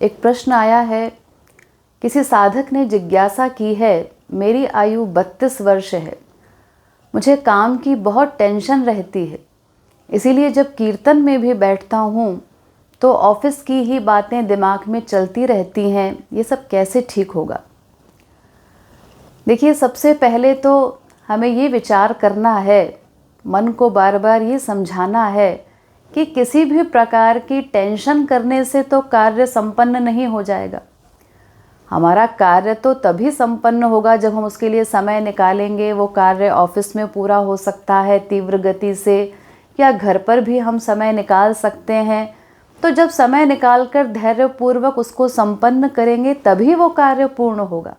एक प्रश्न आया है, किसी साधक ने जिज्ञासा की है, मेरी आयु 32 वर्ष है, मुझे काम की बहुत टेंशन रहती है, इसीलिए जब कीर्तन में भी बैठता हूँ तो ऑफिस की ही बातें दिमाग में चलती रहती हैं, ये सब कैसे ठीक होगा। देखिए, सबसे पहले तो हमें ये विचार करना है, मन को बार बार ये समझाना है कि किसी भी प्रकार की टेंशन करने से तो कार्य संपन्न नहीं हो जाएगा। हमारा कार्य तो तभी संपन्न होगा जब हम उसके लिए समय निकालेंगे। वो कार्य ऑफिस में पूरा हो सकता है तीव्र गति से, या घर पर भी हम समय निकाल सकते हैं। तो जब समय निकालकर धैर्यपूर्वक उसको संपन्न करेंगे तभी वो कार्य पूर्ण होगा।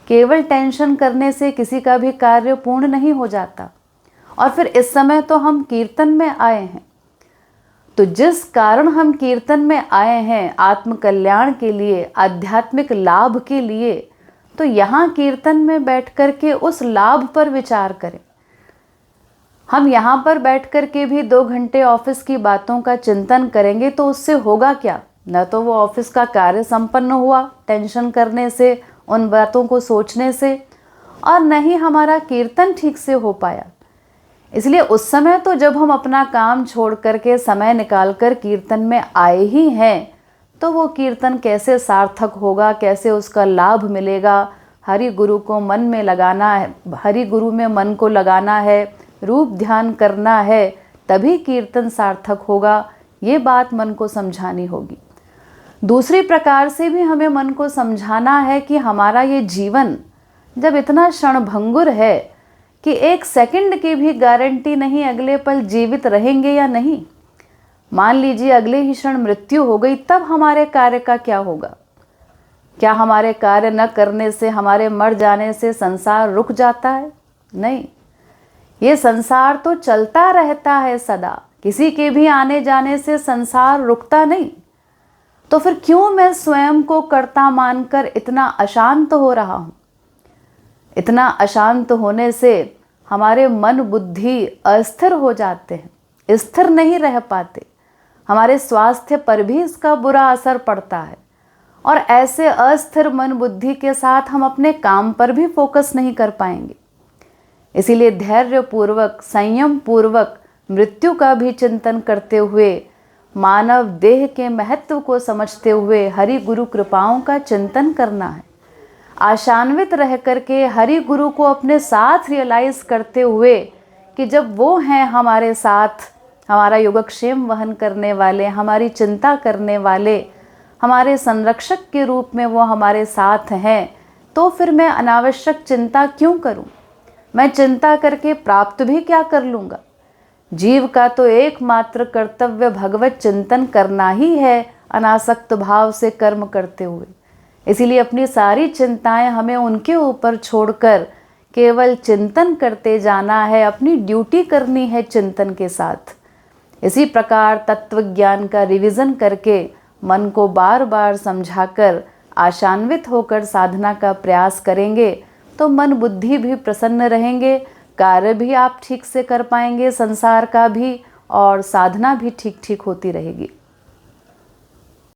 केवल टेंशन करने से किसी का भी कार्य पूर्ण नहीं हो जाता। और फिर इस समय तो हम कीर्तन में आए हैं, तो जिस कारण हम कीर्तन में आए हैं आत्म कल्याण के लिए, आध्यात्मिक लाभ के लिए, तो यहाँ कीर्तन में बैठ कर के उस लाभ पर विचार करें। हम यहाँ पर बैठ कर के भी 2 घंटे ऑफिस की बातों का चिंतन करेंगे तो उससे होगा क्या? न तो वो ऑफिस का कार्य संपन्न हुआ टेंशन करने से, उन बातों को सोचने से, और न ही हमारा कीर्तन ठीक से हो पाया। इसलिए उस समय तो जब हम अपना काम छोड़ करके समय निकाल कर कीर्तन में आए ही हैं, तो वो कीर्तन कैसे सार्थक होगा, कैसे उसका लाभ मिलेगा। हरि गुरु को मन में लगाना है, हरि गुरु में मन को लगाना है, रूप ध्यान करना है, तभी कीर्तन सार्थक होगा। ये बात मन को समझानी होगी। दूसरी प्रकार से भी हमें मन को समझाना है कि हमारा ये जीवन जब इतना क्षणभंगुर है कि 1 सेकंड की भी गारंटी नहीं अगले पल जीवित रहेंगे या नहीं। मान लीजिए अगले ही क्षण मृत्यु हो गई, तब हमारे कार्य का क्या होगा? क्या हमारे कार्य न करने से, हमारे मर जाने से संसार रुक जाता है? नहीं, ये संसार तो चलता रहता है सदा। किसी के भी आने जाने से संसार रुकता नहीं। तो फिर क्यों मैं स्वयं को कर्ता मानकर इतना अशांत हो रहा हूँ? इतना अशांत होने से हमारे मन बुद्धि अस्थिर हो जाते हैं, स्थिर नहीं रह पाते। हमारे स्वास्थ्य पर भी इसका बुरा असर पड़ता है। और ऐसे अस्थिर मन बुद्धि के साथ हम अपने काम पर भी फोकस नहीं कर पाएंगे। इसीलिए धैर्यपूर्वक, संयम पूर्वक मृत्यु का भी चिंतन करते हुए, मानव देह के महत्व को समझते हुए हरि गुरु कृपाओं का चिंतन करना है। आशान्वित रह करके हरि गुरु को अपने साथ रियलाइज करते हुए कि जब वो हैं हमारे साथ, हमारा योगक्षेम वहन करने वाले, हमारी चिंता करने वाले, हमारे संरक्षक के रूप में वो हमारे साथ हैं, तो फिर मैं अनावश्यक चिंता क्यों करूं? मैं चिंता करके प्राप्त भी क्या कर लूँगा? जीव का तो एकमात्र कर्तव्य भगवत चिंतन करना ही है, अनासक्त भाव से कर्म करते हुए। इसीलिए अपनी सारी चिंताएं हमें उनके ऊपर छोड़कर केवल चिंतन करते जाना है, अपनी ड्यूटी करनी है चिंतन के साथ। इसी प्रकार तत्व ज्ञान का रिवीजन करके मन को बार बार समझाकर आशान्वित होकर साधना का प्रयास करेंगे तो मन बुद्धि भी प्रसन्न रहेंगे, कार्य भी आप ठीक से कर पाएंगे संसार का भी, और साधना भी ठीक ठीक होती रहेगी।